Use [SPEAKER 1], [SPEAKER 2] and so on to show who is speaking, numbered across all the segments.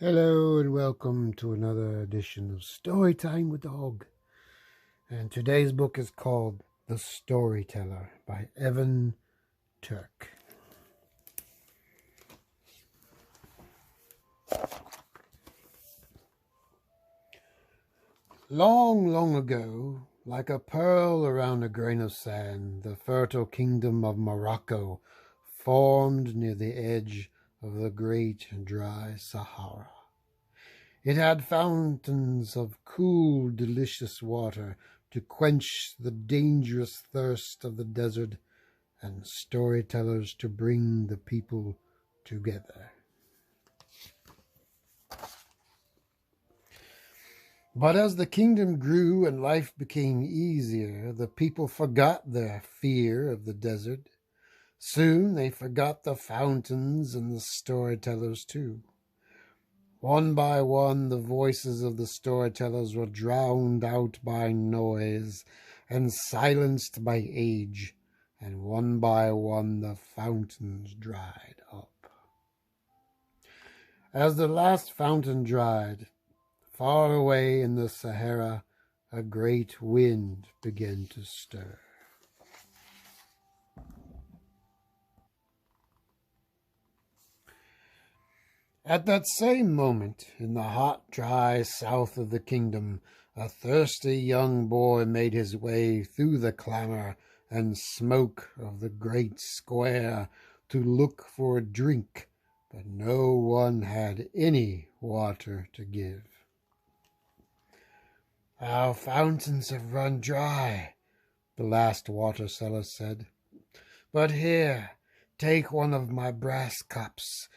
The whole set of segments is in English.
[SPEAKER 1] Hello and welcome to another edition of Storytime with Dog. And today's book is called The Storyteller by Evan Turk. Long, long ago, like a pearl around a grain of sand, the fertile kingdom of Morocco formed near the edge of the great and dry Sahara. It had fountains of cool, delicious water to quench the dangerous thirst of the desert, and storytellers to bring the people together. But as the kingdom grew and life became easier, the people forgot their fear of the desert. Soon they forgot the fountains and the storytellers too. One by one, the voices of the storytellers were drowned out by noise and silenced by age, and one by one the fountains dried up. As the last fountain dried, far away in the Sahara, a great wind began to stir. At that same moment, in the hot, dry south of the kingdom, a thirsty young boy made his way through the clamor and smoke of the great square to look for a drink, but no one had any water to give. "Our fountains have run dry," the last water seller said. "But here, take one of my brass cups.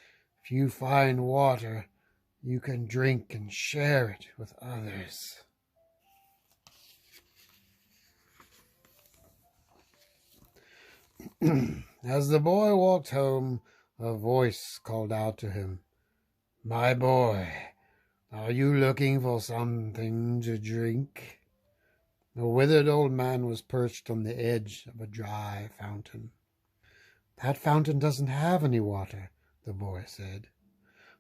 [SPEAKER 1] If you find water, you can drink and share it with others." As the boy walked home, a voice called out to him, "My boy, are you looking for something to drink?" A withered old man was perched on the edge of a dry fountain. "That fountain doesn't have any water," the boy said.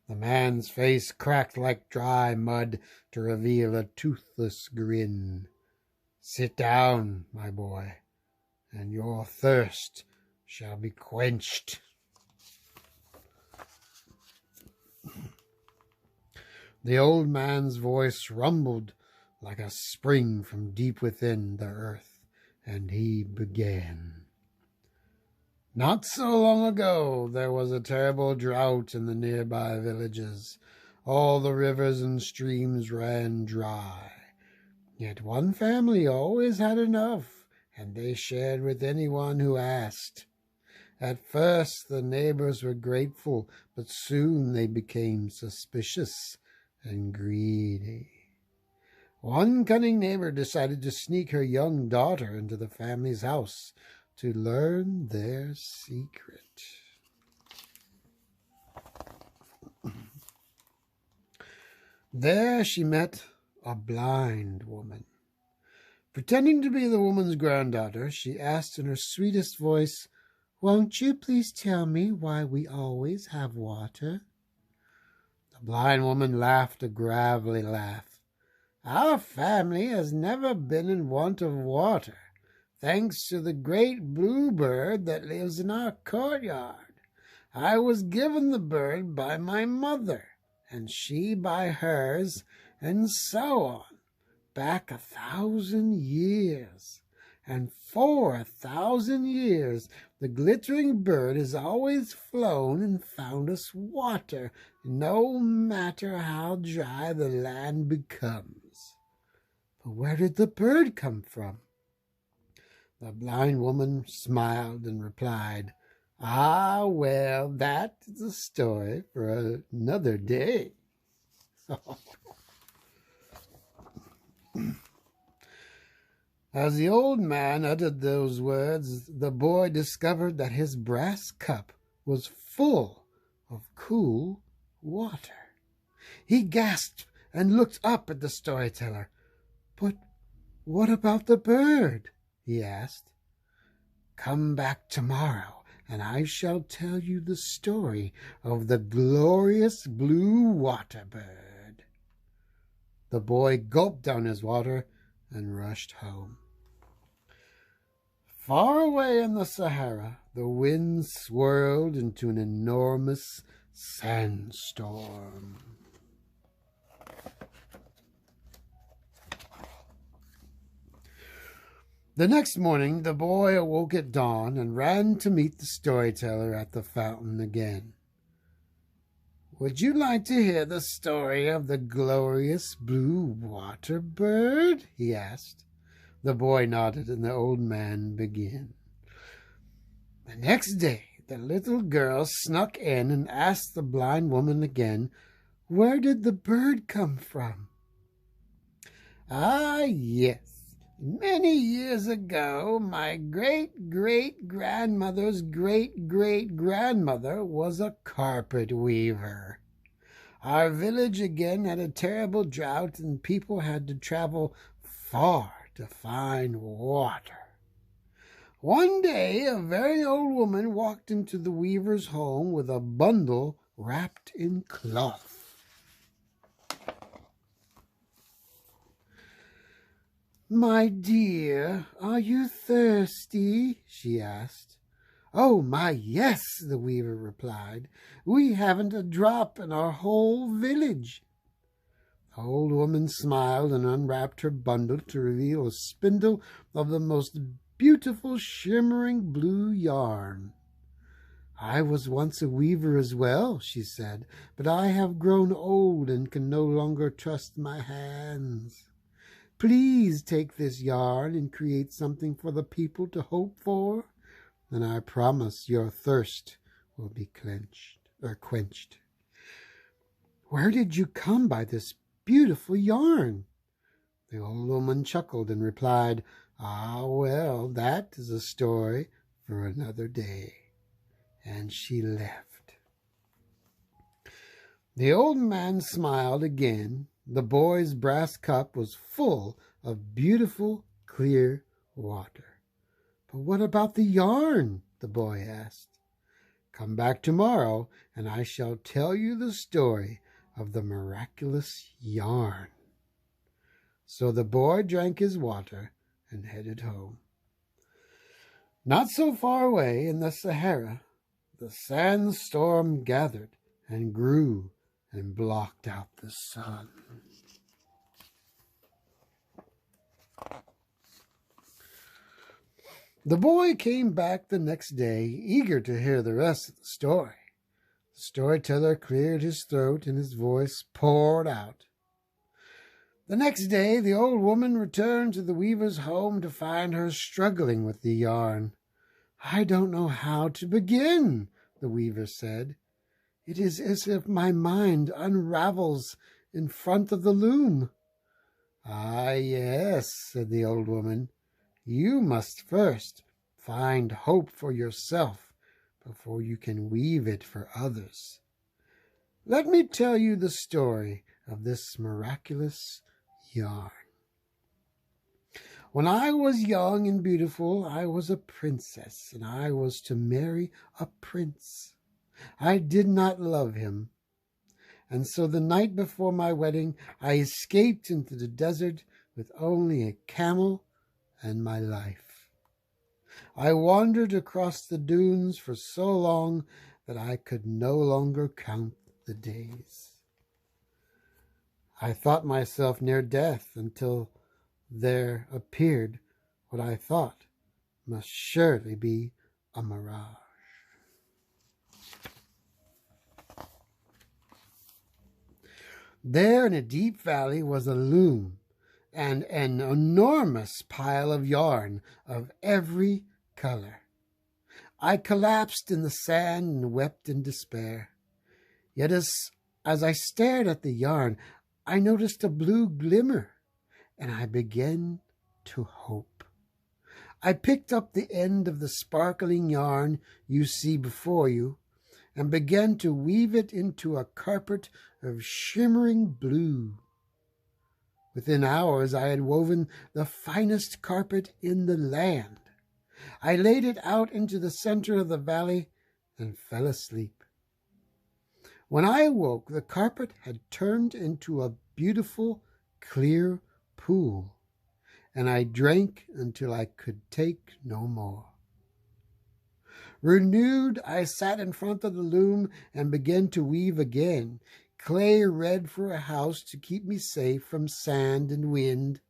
[SPEAKER 1] The man's face cracked like dry mud to reveal a toothless grin. "Sit down, my boy, and your thirst shall be quenched." The old man's voice rumbled like a spring from deep within the earth, and he began. "Not so long ago there was a terrible drought in the nearby villages. All the rivers and streams ran dry. Yet one family always had enough, and they shared with anyone who asked. At first the neighbors were grateful, but soon they became suspicious and greedy. One cunning neighbor decided to sneak her young daughter into the family's house to learn their secret. There she met a blind woman. Pretending to be the woman's granddaughter, she asked in her sweetest voice, "Won't you please tell me why we always have water?" The blind woman laughed a gravelly laugh. "Our family has never been in want of water, thanks to the great bluebird that lives in our courtyard. I was given the bird by my mother, and she by hers, and so on, back 1,000 years. And for 1,000 years the glittering bird has always flown and found us water, no matter how dry the land becomes." "But where did the bird come from?" The blind woman smiled and replied, "Ah, well, that is a story for another day." As the old man uttered those words, the boy discovered that his brass cup was full of cool water. He gasped and looked up at the storyteller. "But what about the bird?" he asked. "Come back tomorrow, and I shall tell you the story of the glorious blue water bird." The boy gulped down his water and rushed home. Far away in the Sahara, the wind swirled into an enormous sandstorm. The next morning, the boy awoke at dawn and ran to meet the storyteller at the fountain again. "Would you like to hear the story of the glorious blue water bird?" he asked. The boy nodded, and the old man began. The next day, the little girl snuck in and asked the blind woman again, "Where did the bird come from?" "Ah, yes. Many years ago, my great-great-grandmother's great-great-grandmother was a carpet weaver. Our village again had a terrible drought, and people had to travel far to find water. One day a very old woman walked into the weaver's home with a bundle wrapped in cloth. "My dear, are you thirsty?" she asked. "Oh, my, yes," the weaver replied. "We haven't a drop in our whole village." The old woman smiled and unwrapped her bundle to reveal a spindle of the most beautiful shimmering blue yarn. "I was once a weaver as well," she said, "but I have grown old and can no longer trust my hands. Please take this yarn and create something for the people to hope for, and I promise your thirst will be quenched." "Where did you come by this beautiful yarn?" The old woman chuckled and replied, "Ah, well, that is a story for another day." And she left. The old man smiled again. The boy's brass cup was full of beautiful, clear water. "But what about the yarn?" the boy asked. "Come back tomorrow, and I shall tell you the story of the miraculous yarn." So the boy drank his water and headed home. Not so far away in the Sahara, the sandstorm gathered and grew and blocked out the sun. The boy came back the next day, eager to hear the rest of the story. The storyteller cleared his throat and his voice poured out. The next day the old woman returned to the weaver's home to find her struggling with the yarn. "I don't know how to begin," the weaver said. "It is as if my mind unravels in front of the loom." "Ah, yes," said the old woman. "You must first find hope for yourself before you can weave it for others. Let me tell you the story of this miraculous yarn. When I was young and beautiful, I was a princess, and I was to marry a prince. I did not love him, and so the night before my wedding, I escaped into the desert with only a camel and my life. I wandered across the dunes for so long that I could no longer count the days. I thought myself near death until there appeared what I thought must surely be a mirage. There in a deep valley was a loom and an enormous pile of yarn of every color. I collapsed in the sand and wept in despair. Yet as I stared at the yarn, I noticed a blue glimmer, and I began to hope. I picked up the end of the sparkling yarn you see before you and began to weave it into a carpet of shimmering blue. Within hours I had woven the finest carpet in the land. I laid it out into the center of the valley and fell asleep. When I awoke, the carpet had turned into a beautiful, clear pool, and I drank until I could take no more. Renewed, I sat in front of the loom and began to weave again, clay red for a house to keep me safe from sand and wind,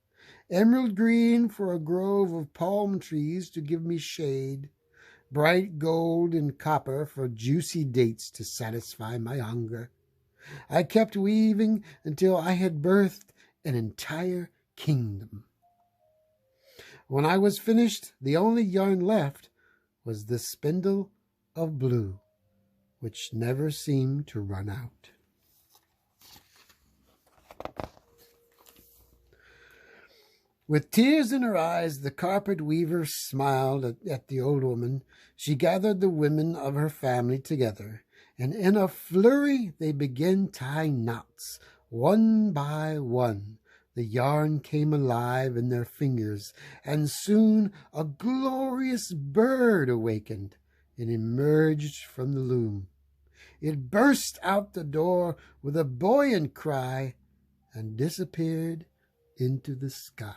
[SPEAKER 1] emerald green for a grove of palm trees to give me shade, bright gold and copper for juicy dates to satisfy my hunger. I kept weaving until I had birthed an entire kingdom. When I was finished, the only yarn left was the spindle of blue, which never seemed to run out. With tears in her eyes, the carpet weaver smiled at the old woman. She gathered the women of her family together, and in a flurry they began tying knots. One by one, the yarn came alive in their fingers, and soon a glorious bird awakened and emerged from the loom. It burst out the door with a buoyant cry and disappeared into the sky.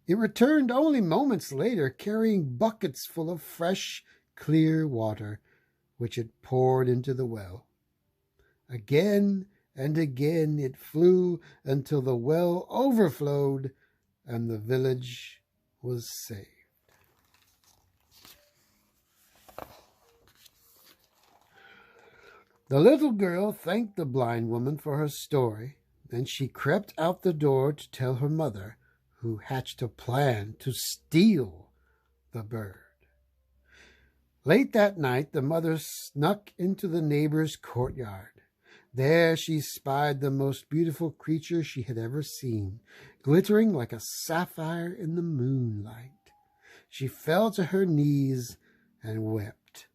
[SPEAKER 1] It returned only moments later, carrying buckets full of fresh, clear water, which it poured into the well. Again and again it flew until the well overflowed and the village was saved. The little girl thanked the blind woman for her story, and she crept out the door to tell her mother, who hatched a plan to steal the bird. Late that night, the mother snuck into the neighbor's courtyard. There she spied the most beautiful creature she had ever seen, glittering like a sapphire in the moonlight. She fell to her knees and wept.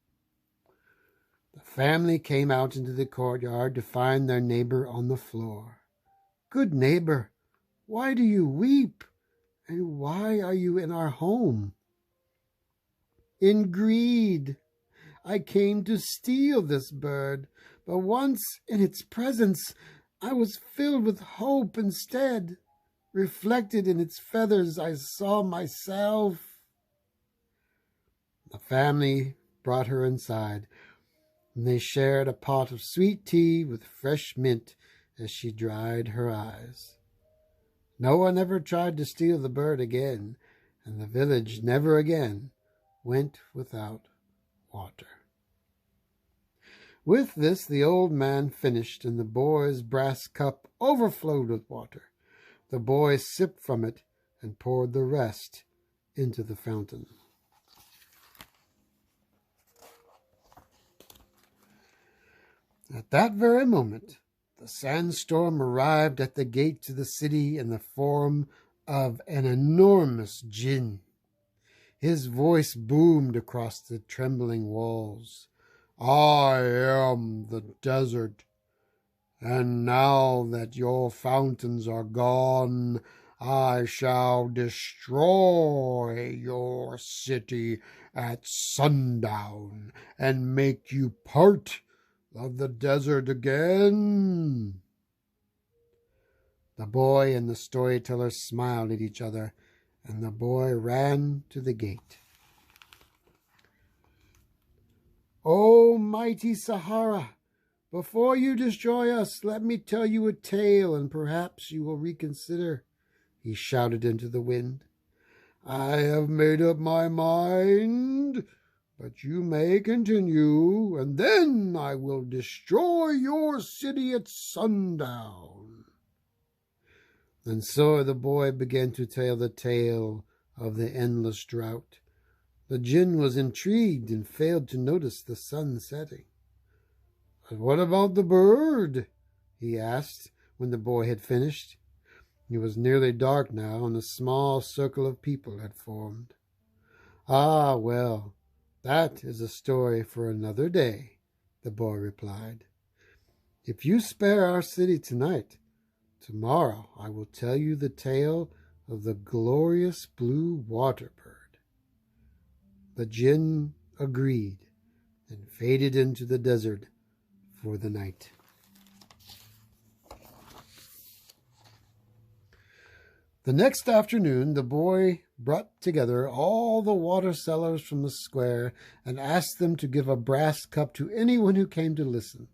[SPEAKER 1] The family came out into the courtyard to find their neighbor on the floor. "Good neighbor, why do you weep? And why are you in our home?" "In greed. I came to steal this bird, but once in its presence I was filled with hope instead. Reflected in its feathers I saw myself." The family brought her inside, and they shared a pot of sweet tea with fresh mint as she dried her eyes. No one ever tried to steal the bird again, and the village never again went without water. With this the old man finished, and the boy's brass cup overflowed with water. The boy sipped from it and poured the rest into the fountain. At that very moment, the sandstorm arrived at the gate to the city in the form of an enormous djinn. His voice boomed across the trembling walls. "I am the desert, and now that your fountains are gone, I shall destroy your city at sundown and make you part of the desert again." The boy and the storyteller smiled at each other, and the boy ran to the gate. "O mighty Sahara, before you destroy us, let me tell you a tale, and perhaps you will reconsider," he shouted into the wind. "I have made up my mind, but you may continue, and then I will destroy your city at sundown." And so the boy began to tell the tale of the endless drought. The djinn was intrigued and failed to notice the sun setting. "But what about the bird?" he asked when the boy had finished. It was nearly dark now, and a small circle of people had formed. "Ah, well, that is a story for another day," the boy replied. "If you spare our city tonight, tomorrow I will tell you the tale of the glorious blue water bird." The Jinn agreed and faded into the desert for the night. The next afternoon, the boy brought together all the water sellers from the square and asked them to give a brass cup to anyone who came to listen.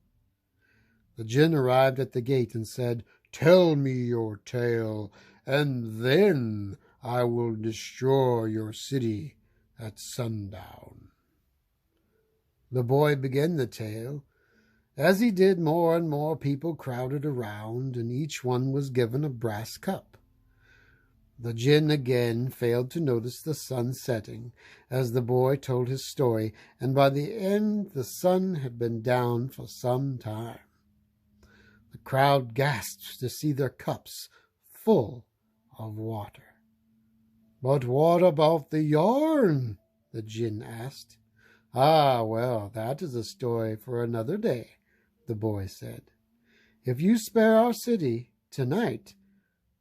[SPEAKER 1] The Jinn arrived at the gate and said, "Tell me your tale, and then I will destroy your city at sundown." The boy began the tale. As he did, more and more people crowded around, and each one was given a brass cup. The Jinn again failed to notice the sun setting as the boy told his story, and by the end the sun had been down for some time. The crowd gasped to see their cups full of water. "But what about the yarn?" the Jinn asked. "Ah, well, that is a story for another day," the boy said. "If you spare our city tonight,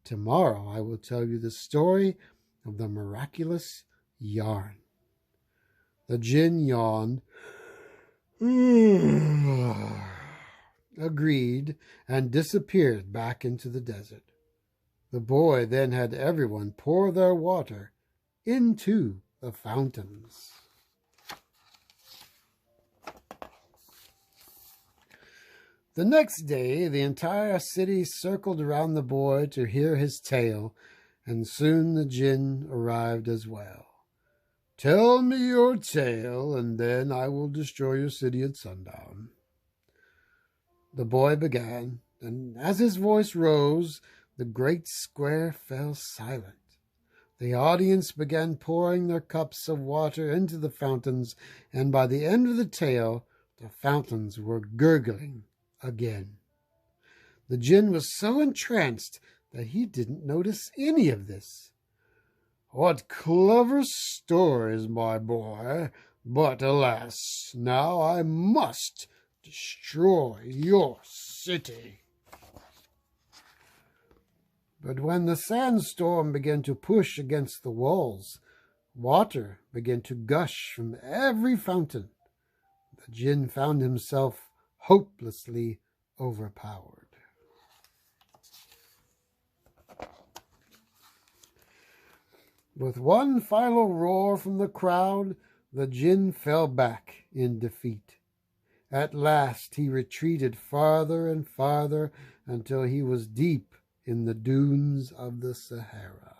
[SPEAKER 1] tomorrow I will tell you the story of the miraculous yarn." The Jinn yawned, agreed, and disappeared back into the desert. The boy then had everyone pour their water into the fountains. The next day, the entire city circled around the boy to hear his tale, and soon the Jinn arrived as well. "Tell me your tale, and then I will destroy your city at sundown." The boy began, and as his voice rose, the great square fell silent. The audience began pouring their cups of water into the fountains, and by the end of the tale, the fountains were gurgling again. The Jinn was so entranced that he didn't notice any of this. "What clever stories, my boy! But alas, now I must destroy your city." But when the sandstorm began to push against the walls, water began to gush from every fountain. The Jinn found himself hopelessly overpowered. With one final roar from the crowd, the Jinn fell back in defeat. At last he retreated farther and farther until he was deep in the dunes of the Sahara.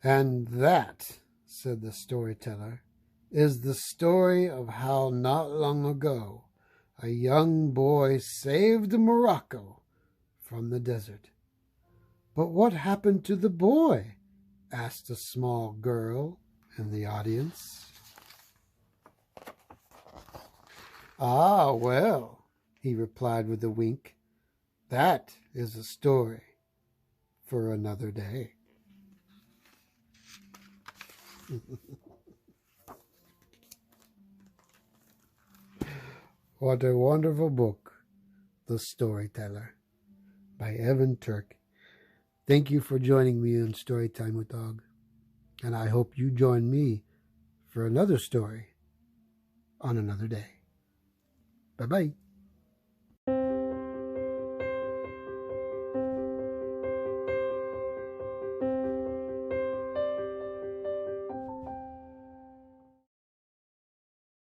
[SPEAKER 1] "And that," said the storyteller, "is the story of how not long ago a young boy saved Morocco from the desert." "But what happened to the boy?" asked a small girl in the audience. "Ah, well," he replied with a wink, "that is a story for another day." What a wonderful book, The Storyteller, by Evan Turk. Thank you for joining me on Storytime with Dog, and I hope you join me for another story on another day. Bye-bye.